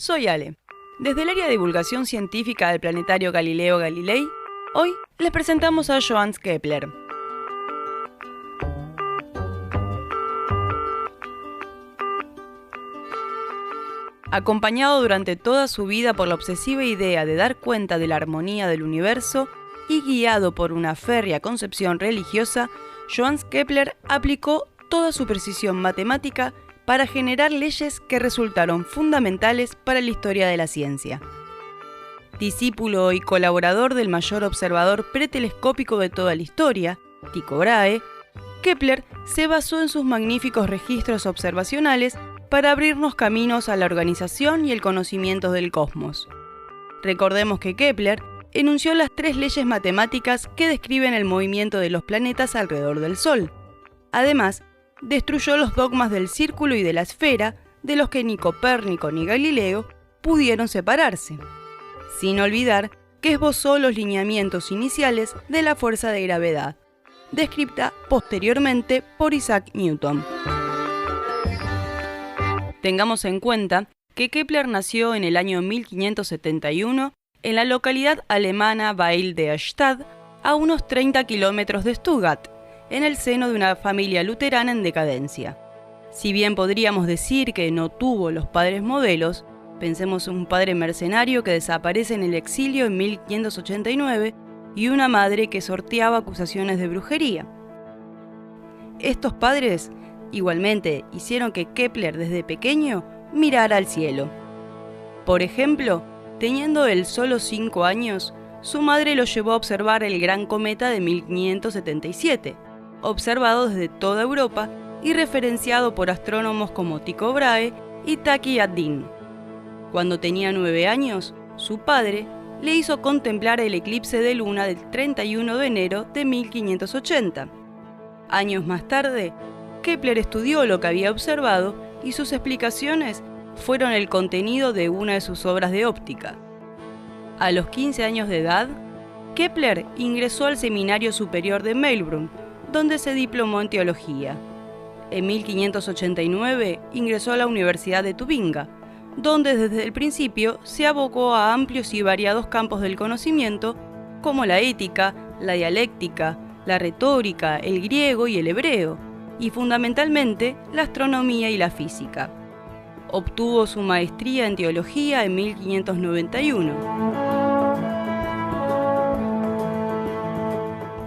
soy Ale. Desde el área de divulgación científica del planetario Galileo Galilei, hoy les presentamos a Johannes Kepler. Acompañado durante toda su vida por la obsesiva idea de dar cuenta de la armonía del universo y guiado por una férrea concepción religiosa, Johannes Kepler aplicó toda su precisión matemática para generar leyes que resultaron fundamentales para la historia de la ciencia. Discípulo y colaborador del mayor observador pretelescópico de toda la historia, Tycho Brahe, Kepler se basó en sus magníficos registros observacionales para abrirnos caminos a la organización y el conocimiento del cosmos. Recordemos que Kepler enunció las 3 leyes matemáticas que describen el movimiento de los planetas alrededor del Sol. Además, destruyó los dogmas del círculo y de la esfera, de los que ni Copérnico ni Galileo pudieron separarse. Sin olvidar que esbozó los lineamientos iniciales de la fuerza de gravedad, descrita posteriormente por Isaac Newton. Tengamos en cuenta que Kepler nació en el año 1571 en la localidad alemana Weil der Stadt, a unos 30 kilómetros de Stuttgart, en el seno de una familia luterana en decadencia. Si bien podríamos decir que no tuvo los padres modelos, pensemos en un padre mercenario que desaparece en el exilio en 1589 y una madre que sorteaba acusaciones de brujería. Estos padres, igualmente, hicieron que Kepler desde pequeño mirara al cielo. Por ejemplo, teniendo él solo 5 años, su madre lo llevó a observar el gran cometa de 1577, observado desde toda Europa y referenciado por astrónomos como Tycho Brahe y Taki ad-Din. Cuando tenía 9 años, su padre le hizo contemplar el eclipse de luna del 31 de enero de 1580. Años más tarde, Kepler estudió lo que había observado y sus explicaciones fueron el contenido de una de sus obras de óptica. A los 15 años de edad, Kepler ingresó al Seminario Superior de Mailbrunn, donde se diplomó en teología. En 1589 ingresó a la Universidad de Tubinga, donde desde el principio se abocó a amplios y variados campos del conocimiento, como la ética, la dialéctica, la retórica, el griego y el hebreo, y fundamentalmente la astronomía y la física. Obtuvo su maestría en teología en 1591.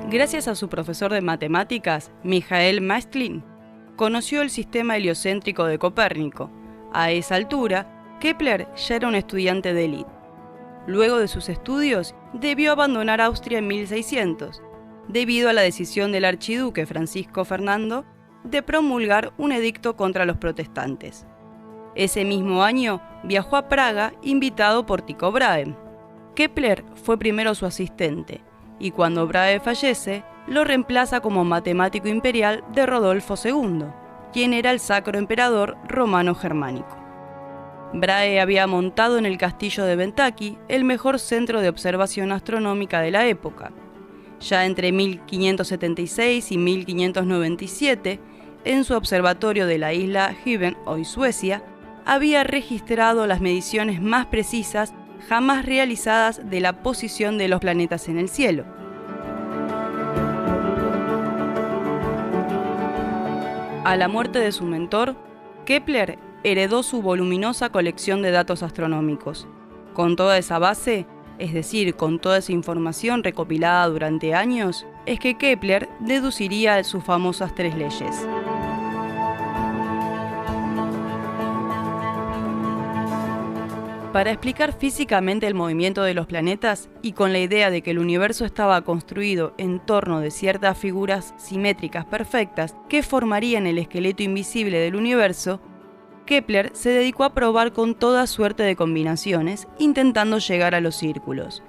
Gracias a su profesor de matemáticas, Michael Maestlin, conoció el sistema heliocéntrico de Copérnico. A esa altura, Kepler ya era un estudiante de élite. Luego de sus estudios, debió abandonar Austria en 1600, debido a la decisión del archiduque Francisco Fernando de promulgar un edicto contra los protestantes. Ese mismo año viajó a Praga invitado por Tycho Brahe. Kepler fue primero su asistente, y cuando Brahe fallece, lo reemplaza como matemático imperial de Rodolfo II, quien era el sacro emperador romano-germánico. Brahe había montado en el castillo de Bentucky el mejor centro de observación astronómica de la época. Ya entre 1576 y 1597, en su observatorio de la isla Hyben, hoy Suecia, había registrado las mediciones más precisas jamás realizadas de la posición de los planetas en el cielo. A la muerte de su mentor, Kepler heredó su voluminosa colección de datos astronómicos. Con toda esa base, es decir, con toda esa información recopilada durante años, es que Kepler deduciría sus famosas 3 leyes. Para explicar físicamente el movimiento de los planetas y con la idea de que el universo estaba construido en torno de ciertas figuras simétricas perfectas que formarían el esqueleto invisible del universo, Kepler se dedicó a probar con toda suerte de combinaciones, intentando llegar a los círculos.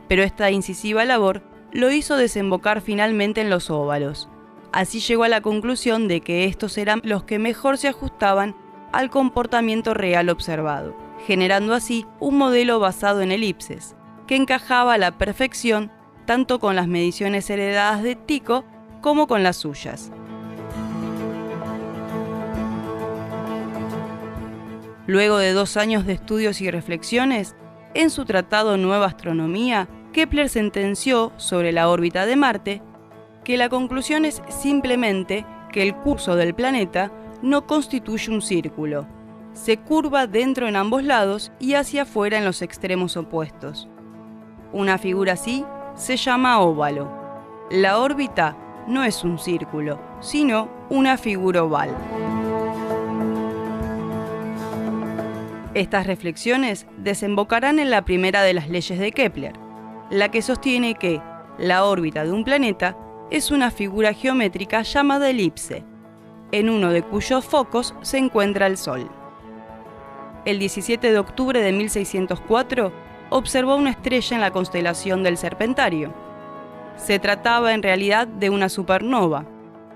Pero esta incisiva labor lo hizo desembocar finalmente en los óvalos. Así llegó a la conclusión de que estos eran los que mejor se ajustaban al comportamiento real observado, generando así un modelo basado en elipses, que encajaba a la perfección tanto con las mediciones heredadas de Tycho como con las suyas. Luego de 2 años de estudios y reflexiones, en su tratado Nueva Astronomía, Kepler sentenció sobre la órbita de Marte que la conclusión es simplemente que el curso del planeta no constituye un círculo. Se curva dentro en ambos lados y hacia afuera en los extremos opuestos. Una figura así se llama óvalo. La órbita no es un círculo, sino una figura oval. Estas reflexiones desembocarán en la primera de las leyes de Kepler, la que sostiene que la órbita de un planeta es una figura geométrica llamada elipse, en uno de cuyos focos se encuentra el Sol. El 17 de octubre de 1604 observó una estrella en la constelación del Serpentario. Se trataba en realidad de una supernova,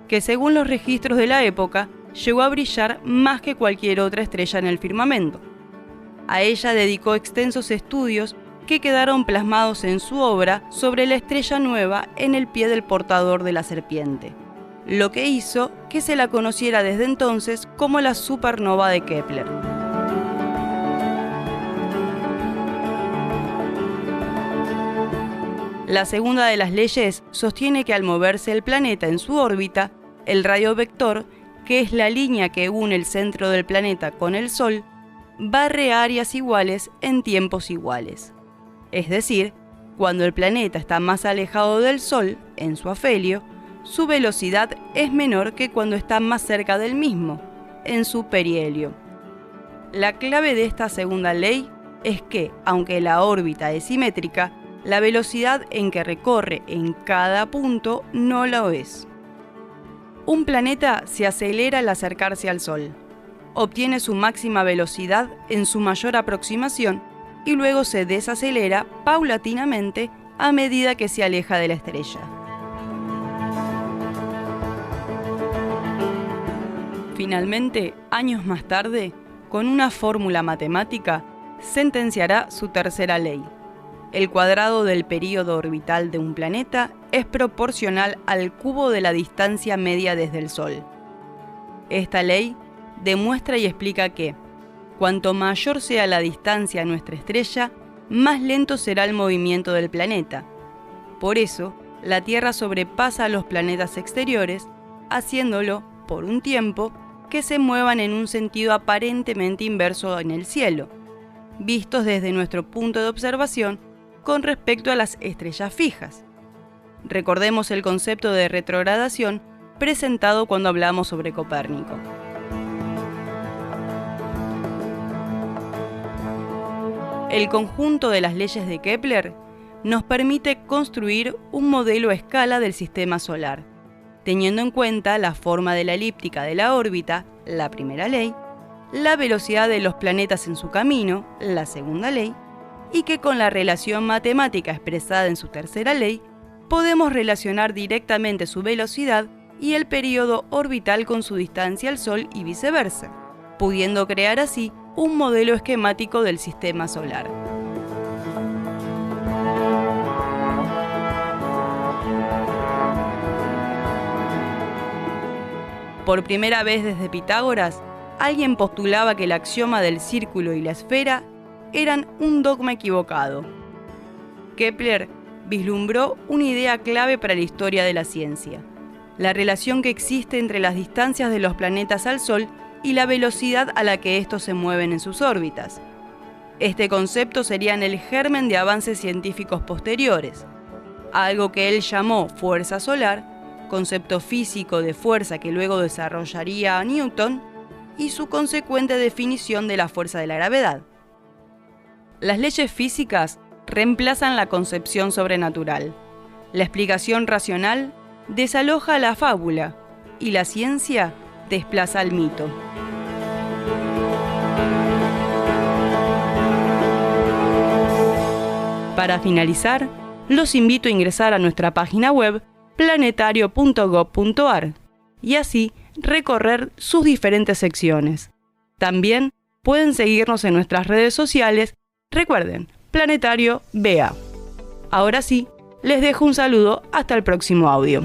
que según los registros de la época llegó a brillar más que cualquier otra estrella en el firmamento. A ella dedicó extensos estudios que quedaron plasmados en su obra sobre la estrella nueva en el pie del portador de la serpiente, lo que hizo que se la conociera desde entonces como la supernova de Kepler. La segunda de las leyes sostiene que al moverse el planeta en su órbita, el radio vector, que es la línea que une el centro del planeta con el Sol, barre áreas iguales en tiempos iguales. Es decir, cuando el planeta está más alejado del Sol, en su afelio, su velocidad es menor que cuando está más cerca del mismo, en su perihelio. La clave de esta segunda ley es que, aunque la órbita es simétrica, la velocidad en que recorre en cada punto no lo es. Un planeta se acelera al acercarse al Sol, obtiene su máxima velocidad en su mayor aproximación y luego se desacelera paulatinamente a medida que se aleja de la estrella. Finalmente, años más tarde, con una fórmula matemática, sentenciará su tercera ley. El cuadrado del período orbital de un planeta es proporcional al cubo de la distancia media desde el Sol. Esta ley demuestra y explica que, cuanto mayor sea la distancia a nuestra estrella, más lento será el movimiento del planeta. Por eso, la Tierra sobrepasa a los planetas exteriores, haciéndolo, por un tiempo, que se muevan en un sentido aparentemente inverso en el cielo, vistos desde nuestro punto de observación con respecto a las estrellas fijas. Recordemos el concepto de retrogradación presentado cuando hablamos sobre Copérnico. El conjunto de las leyes de Kepler nos permite construir un modelo a escala del sistema solar, teniendo en cuenta la forma de la elíptica de la órbita, la primera ley, la velocidad de los planetas en su camino, la segunda ley, y que con la relación matemática expresada en su tercera ley, podemos relacionar directamente su velocidad y el período orbital con su distancia al Sol y viceversa, pudiendo crear así un modelo esquemático del sistema solar. Por primera vez desde Pitágoras, alguien postulaba que el axioma del círculo y la esfera eran un dogma equivocado. Kepler vislumbró una idea clave para la historia de la ciencia: la relación que existe entre las distancias de los planetas al Sol y la velocidad a la que estos se mueven en sus órbitas. Este concepto sería el germen de avances científicos posteriores, algo que él llamó fuerza solar, concepto físico de fuerza que luego desarrollaría Newton, y su consecuente definición de la fuerza de la gravedad. Las leyes físicas reemplazan la concepción sobrenatural. La explicación racional desaloja la fábula y la ciencia desplaza al mito. Para finalizar, los invito a ingresar a nuestra página web planetario.gov.ar y así recorrer sus diferentes secciones. También pueden seguirnos en nuestras redes sociales. Recuerden, Planetario BA. Ahora sí, les dejo un saludo hasta el próximo audio.